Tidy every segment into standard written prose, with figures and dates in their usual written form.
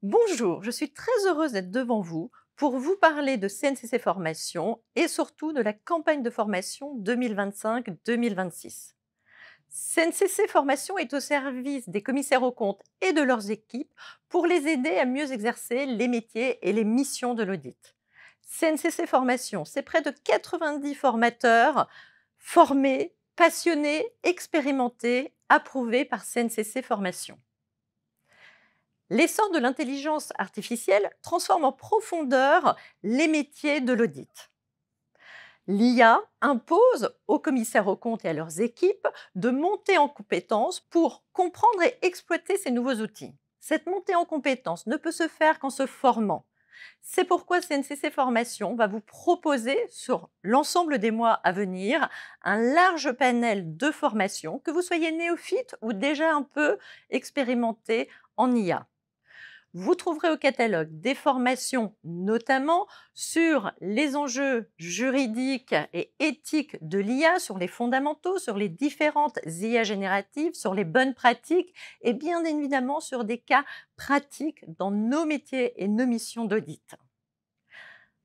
Bonjour, je suis très heureuse d'être devant vous pour vous parler de CNCC Formation et surtout de la campagne de formation 2025-2026. CNCC Formation est au service des commissaires aux comptes et de leurs équipes pour les aider à mieux exercer les métiers et les missions de l'audit. CNCC Formation, c'est près de 90 formateurs formés, passionnés, expérimentés, approuvés par CNCC Formation. L'essor de l'intelligence artificielle transforme en profondeur les métiers de l'audit. L'IA impose aux commissaires aux comptes et à leurs équipes de monter en compétences pour comprendre et exploiter ces nouveaux outils. Cette montée en compétences ne peut se faire qu'en se formant. C'est pourquoi CNCC Formation va vous proposer sur l'ensemble des mois à venir un large panel de formations, que vous soyez néophyte ou déjà un peu expérimenté en IA. Vous trouverez au catalogue des formations, notamment sur les enjeux juridiques et éthiques de l'IA, sur les fondamentaux, sur les différentes IA génératives, sur les bonnes pratiques et bien évidemment sur des cas pratiques dans nos métiers et nos missions d'audit.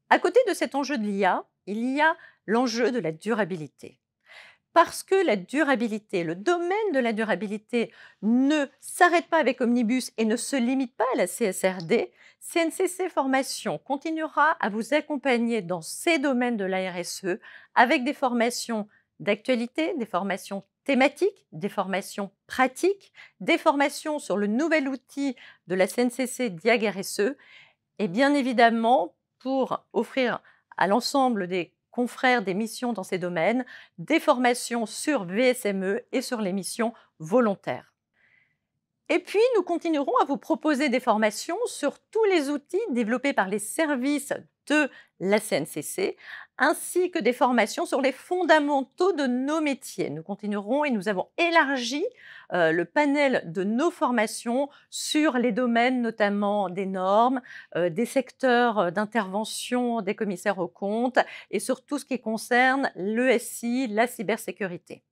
À côté de cet enjeu de l'IA, il y a l'enjeu de la durabilité. Parce que la durabilité, le domaine de la durabilité ne s'arrête pas avec Omnibus et ne se limite pas à la CSRD, CNCC Formation continuera à vous accompagner dans ces domaines de la RSE avec des formations d'actualité, des formations thématiques, des formations pratiques, des formations sur le nouvel outil de la CNCC Diag RSE et bien évidemment pour offrir à l'ensemble des confrères des missions dans ces domaines, des formations sur VSME et sur les missions volontaires. Et puis, nous continuerons à vous proposer des formations sur tous les outils développés par les services de la CNCC, ainsi que des formations sur les fondamentaux de nos métiers. Nous continuerons et nous avons élargi le panel de nos formations sur les domaines notamment des normes, des secteurs d'intervention des commissaires aux comptes et sur tout ce qui concerne l'ESI, la cybersécurité.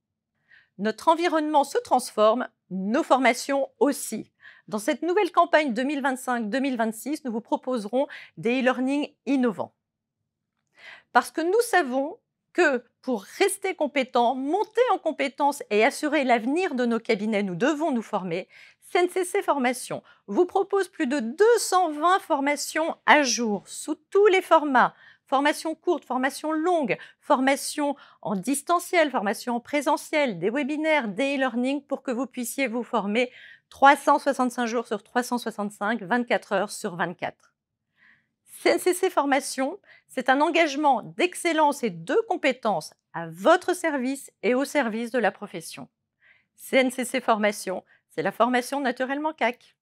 Notre environnement se transforme, nos formations aussi. Dans cette nouvelle campagne 2025-2026, nous vous proposerons des e-learning innovants. Parce que nous savons que pour rester compétents, monter en compétences et assurer l'avenir de nos cabinets, nous devons nous former. CNCC Formation vous propose plus de 220 formations à jour sous tous les formats. Formations courtes, formations longues, formations en distanciel, formations en présentiel, des webinaires, des e-learning pour que vous puissiez vous former 365 jours sur 365, 24 heures sur 24. CNCC Formation, c'est un engagement d'excellence et de compétences à votre service et au service de la profession. CNCC Formation, c'est la formation naturellement CAC.